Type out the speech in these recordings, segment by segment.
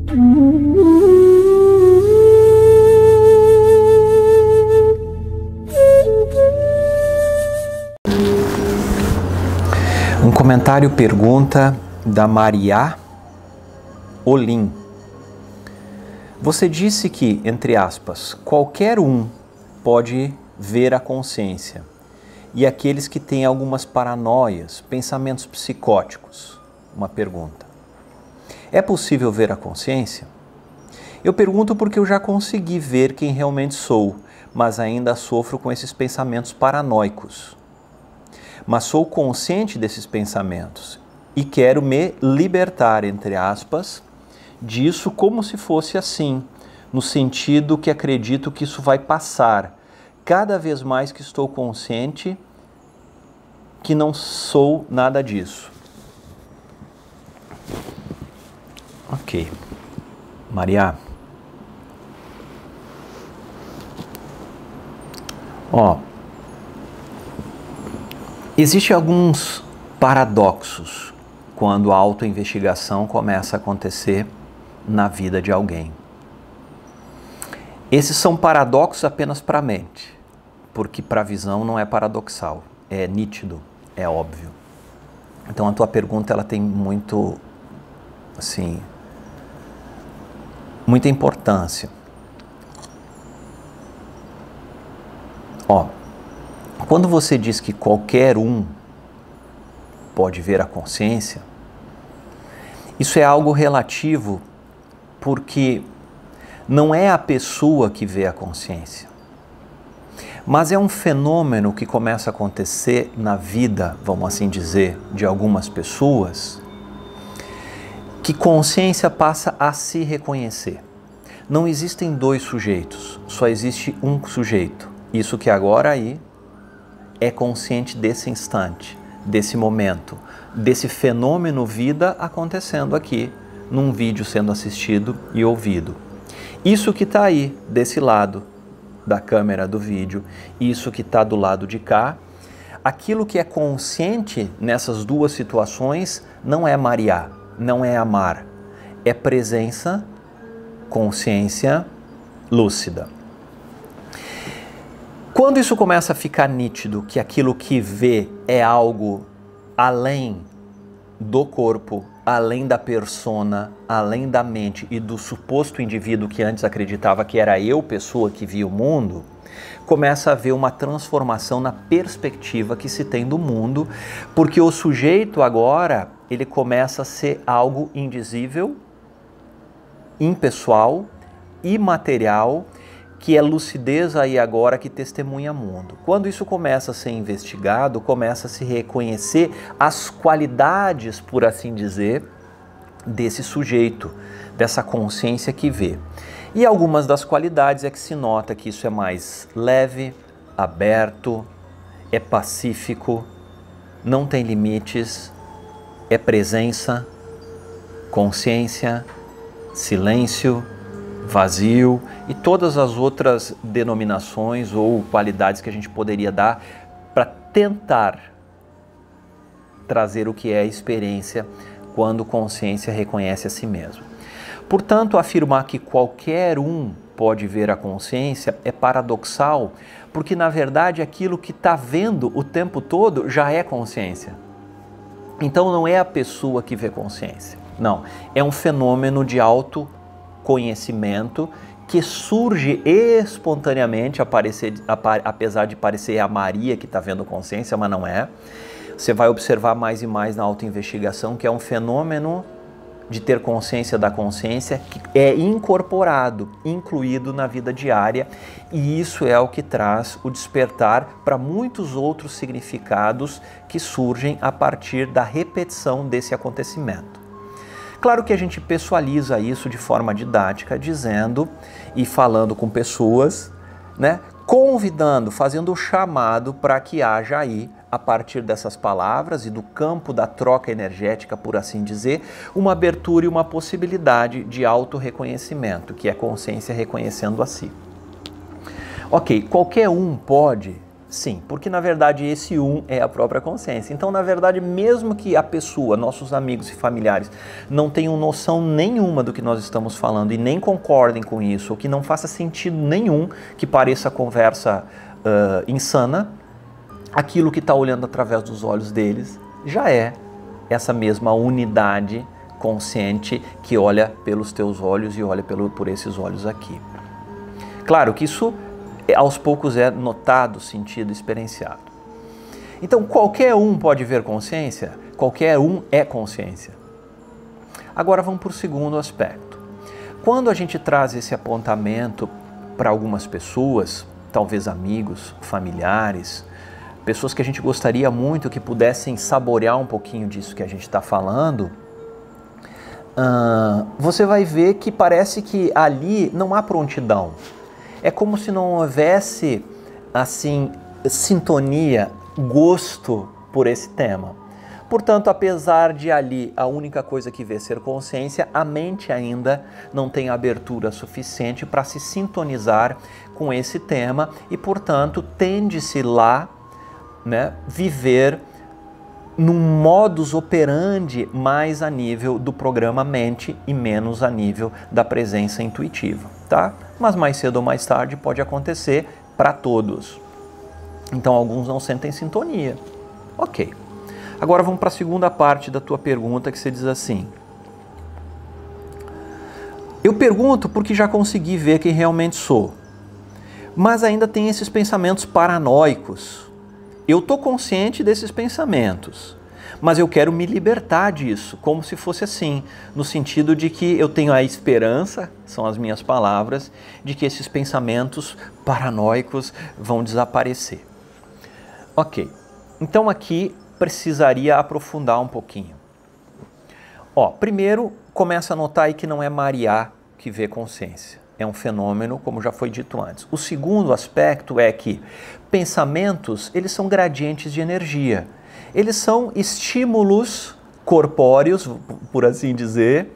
Um comentário pergunta da Maria Olim. Você disse que, entre aspas, qualquer um pode ver a consciência e aqueles que têm algumas paranoias, pensamentos psicóticos. Uma pergunta. É possível ver a consciência? Eu pergunto porque eu já consegui ver quem realmente sou, mas ainda sofro com esses pensamentos paranoicos. Mas sou consciente desses pensamentos e quero me libertar, entre aspas, disso como se fosse assim, no sentido que acredito que isso vai passar, cada vez mais que estou consciente que não sou nada disso. Ok. Maria. Existem alguns paradoxos quando a autoinvestigação começa a acontecer na vida de alguém. Esses são paradoxos apenas para a mente, porque para a visão não é paradoxal, é nítido, é óbvio. Então a tua pergunta ela tem muito, assim, muita importância. Quando você diz que qualquer um pode ver a consciência, isso é algo relativo, porque não é a pessoa que vê a consciência, mas é um fenômeno que começa a acontecer na vida, vamos assim dizer, de algumas pessoas, que consciência passa a se reconhecer. Não existem dois sujeitos, só existe um sujeito. Isso que agora aí é consciente desse instante, desse momento, desse fenômeno vida acontecendo aqui, num vídeo sendo assistido e ouvido. Isso que está aí, desse lado da câmera do vídeo, isso que está do lado de cá, aquilo que é consciente nessas duas situações não é Maria, não é amar, é presença, consciência lúcida. Quando isso começa a ficar nítido que aquilo que vê é algo além do corpo, além da persona, além da mente e do suposto indivíduo que antes acreditava que era eu, pessoa que via o mundo, começa a haver uma transformação na perspectiva que se tem do mundo, porque o sujeito agora, ele começa a ser algo indizível, impessoal, imaterial, que é lucidez aí agora que testemunha mundo. Quando isso começa a ser investigado, começa a se reconhecer as qualidades, por assim dizer, desse sujeito, dessa consciência que vê. E algumas das qualidades é que se nota que isso é mais leve, aberto, é pacífico, não tem limites, é presença, consciência, silêncio, vazio e todas as outras denominações ou qualidades que a gente poderia dar para tentar trazer o que é a experiência quando consciência reconhece a si mesmo. Portanto, afirmar que qualquer um pode ver a consciência é paradoxal, porque na verdade aquilo que está vendo o tempo todo já é consciência. Então não é a pessoa que vê consciência, não, é um fenômeno de autoconhecimento que surge espontaneamente, apesar de parecer a Maria que está vendo consciência, mas não é. Você vai observar mais e mais na autoinvestigação que é um fenômeno de ter consciência da consciência que é incorporado, incluído na vida diária, e isso é o que traz o despertar para muitos outros significados que surgem a partir da repetição desse acontecimento. Claro que a gente pessoaliza isso de forma didática, dizendo e falando com pessoas, né, convidando, fazendo o chamado para que haja aí, a partir dessas palavras e do campo da troca energética, por assim dizer, uma abertura e uma possibilidade de autorreconhecimento, que é a consciência reconhecendo a si. Ok, qualquer um pode Sim, porque na verdade esse um é a própria consciência. Então, na verdade, mesmo que a pessoa, nossos amigos e familiares, não tenham noção nenhuma do que nós estamos falando e nem concordem com isso, ou que não faça sentido nenhum, que pareça conversa insana, aquilo que está olhando através dos olhos deles já é essa mesma unidade consciente que olha pelos teus olhos e olha por esses olhos aqui. Claro que isso aos poucos é notado, sentido, experienciado. Então, qualquer um pode ver consciência? Qualquer um é consciência. Agora vamos para o segundo aspecto. Quando a gente traz esse apontamento para algumas pessoas, talvez amigos, familiares, pessoas que a gente gostaria muito que pudessem saborear um pouquinho disso que a gente está falando, você vai ver que parece que ali não há prontidão. É como se não houvesse, assim, sintonia, gosto por esse tema. Portanto, apesar de ali a única coisa que vê ser consciência, a mente ainda não tem abertura suficiente para se sintonizar com esse tema e, portanto, tende-se lá, né, viver num modus operandi mais a nível do programa mente e menos a nível da presença intuitiva, tá? Mas mais cedo ou mais tarde pode acontecer para todos. Então alguns não sentem sintonia. Ok. Agora vamos para a segunda parte da tua pergunta, que você diz assim: eu pergunto porque já consegui ver quem realmente sou, mas ainda tem esses pensamentos paranoicos. Eu estou consciente desses pensamentos, mas eu quero me libertar disso, como se fosse assim, no sentido de que eu tenho a esperança, são as minhas palavras, de que esses pensamentos paranoicos vão desaparecer. Ok, então aqui precisaria aprofundar um pouquinho. Primeiro, começa a notar aí que não é Mariá que vê consciência. É um fenômeno, como já foi dito antes. O segundo aspecto é que pensamentos, eles são gradientes de energia. Eles são estímulos corpóreos, por assim dizer,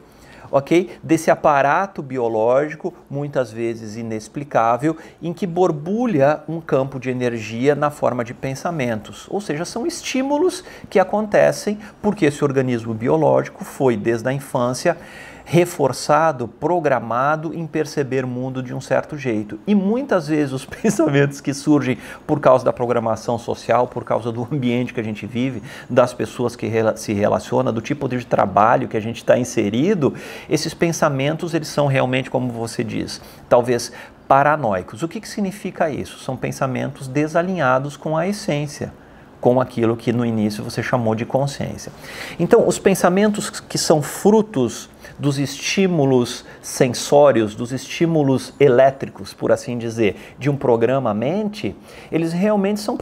ok? Desse aparato biológico, muitas vezes inexplicável, em que borbulha um campo de energia na forma de pensamentos. Ou seja, são estímulos que acontecem porque esse organismo biológico foi, desde a infância, reforçado, programado em perceber o mundo de um certo jeito. E muitas vezes os pensamentos que surgem por causa da programação social, por causa do ambiente que a gente vive, das pessoas que se relacionam, do tipo de trabalho que a gente está inserido, esses pensamentos, eles são realmente, como você diz, talvez paranoicos. O que significa isso? São pensamentos desalinhados com a essência, com aquilo que no início você chamou de consciência. Então, os pensamentos que são frutos dos estímulos sensórios, dos estímulos elétricos, por assim dizer, de um programa mente, eles realmente são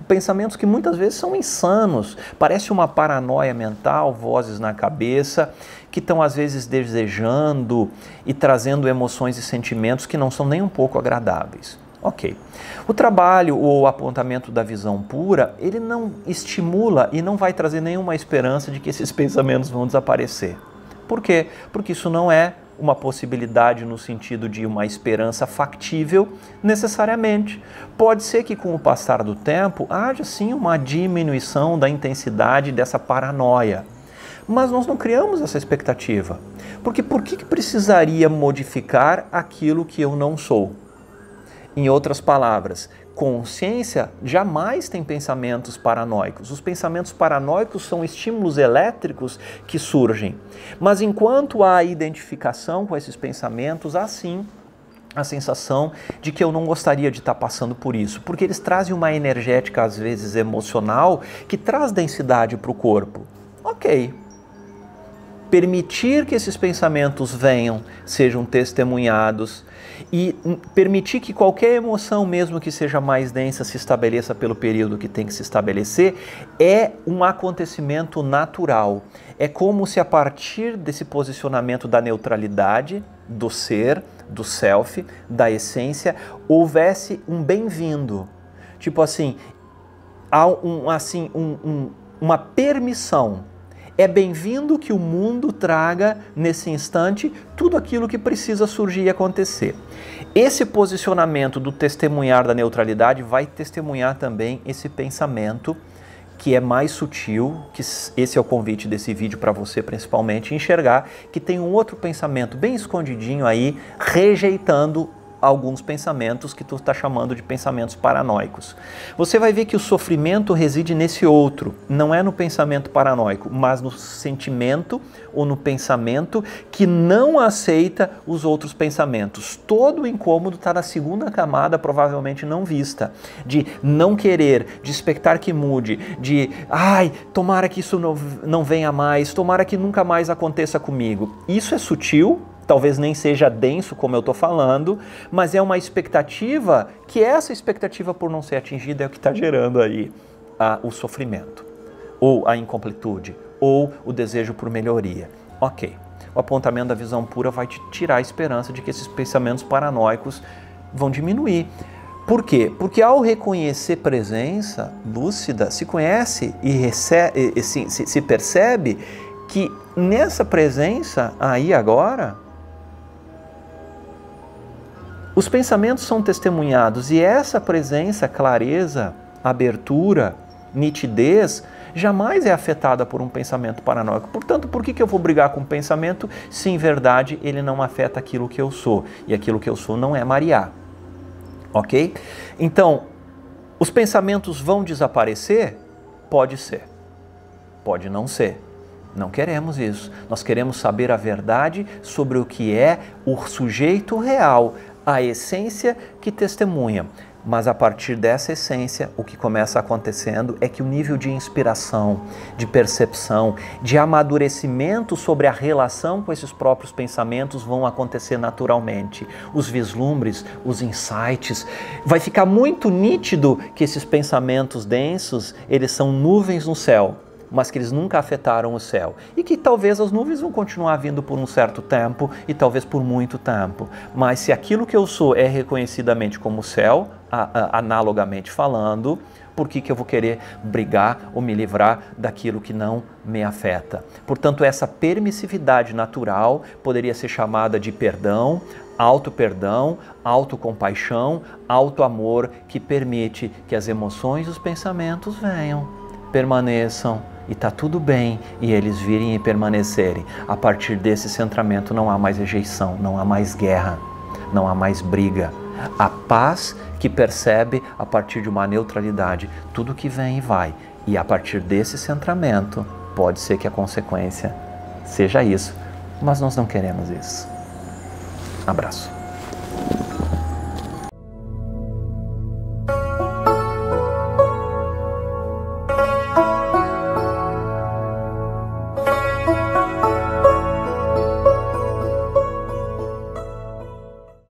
pensamentos que muitas vezes são insanos. Parece uma paranoia mental, vozes na cabeça, que estão às vezes desejando e trazendo emoções e sentimentos que não são nem um pouco agradáveis. Ok. O trabalho ou o apontamento da visão pura, ele não estimula e não vai trazer nenhuma esperança de que esses pensamentos vão desaparecer. Por quê? Porque isso não é uma possibilidade no sentido de uma esperança factível necessariamente. Pode ser que com o passar do tempo haja sim uma diminuição da intensidade dessa paranoia. Mas nós não criamos essa expectativa. Porque por que precisaria modificar aquilo que eu não sou? Em outras palavras, consciência jamais tem pensamentos paranoicos. Os pensamentos paranoicos são estímulos elétricos que surgem. Mas enquanto há identificação com esses pensamentos, há sim a sensação de que eu não gostaria de estar passando por isso, porque eles trazem uma energética, às vezes emocional, que traz densidade para o corpo. Ok. Permitir que esses pensamentos venham, sejam testemunhados, e permitir que qualquer emoção, mesmo que seja mais densa, se estabeleça pelo período que tem que se estabelecer, é um acontecimento natural. É como se a partir desse posicionamento da neutralidade, do ser, do self, da essência, houvesse um bem-vindo. Tipo assim, há uma permissão. É bem-vindo que o mundo traga, nesse instante, tudo aquilo que precisa surgir e acontecer. Esse posicionamento do testemunhar da neutralidade vai testemunhar também esse pensamento que é mais sutil, que esse é o convite desse vídeo para você principalmente, enxergar que tem um outro pensamento bem escondidinho aí, rejeitando alguns pensamentos que tu está chamando de pensamentos paranoicos. Você vai ver que o sofrimento reside nesse outro, não é no pensamento paranoico, mas no sentimento ou no pensamento que não aceita os outros pensamentos. Todo o incômodo está na segunda camada, provavelmente não vista, de não querer, de expectar que mude, de ai, tomara que isso não venha mais, tomara que nunca mais aconteça comigo. Isso é sutil, talvez nem seja denso como eu estou falando, mas é uma expectativa que essa expectativa por não ser atingida é o que está gerando aí o sofrimento, ou a incompletude, ou o desejo por melhoria. Ok, o apontamento da visão pura vai te tirar a esperança de que esses pensamentos paranoicos vão diminuir. Por quê? Porque ao reconhecer presença lúcida, se conhece e se percebe que nessa presença aí agora, os pensamentos são testemunhados e essa presença, clareza, abertura, nitidez, jamais é afetada por um pensamento paranoico. Portanto, por que eu vou brigar com o pensamento se em verdade ele não afeta aquilo que eu sou? E aquilo que eu sou não é Maria. Ok? Então, os pensamentos vão desaparecer? Pode ser. Pode não ser. Não queremos isso. Nós queremos saber a verdade sobre o que é o sujeito real, a essência que testemunha. Mas a partir dessa essência, o que começa acontecendo é que o nível de inspiração, de percepção, de amadurecimento sobre a relação com esses próprios pensamentos vão acontecer naturalmente. Os vislumbres, os insights, vai ficar muito nítido que esses pensamentos densos, eles são nuvens no céu, mas que eles nunca afetaram o céu. E que talvez as nuvens vão continuar vindo por um certo tempo e talvez por muito tempo. Mas se aquilo que eu sou é reconhecidamente como céu, analogamente falando, por que eu vou querer brigar ou me livrar daquilo que não me afeta? Portanto, essa permissividade natural poderia ser chamada de perdão, auto-perdão, autocompaixão, auto-amor, que permite que as emoções e os pensamentos venham, permaneçam, e está tudo bem, e eles virem e permanecerem. A partir desse centramento não há mais rejeição, não há mais guerra, não há mais briga. A paz que percebe a partir de uma neutralidade tudo que vem e vai. E a partir desse centramento, pode ser que a consequência seja isso, mas nós não queremos isso. Abraço.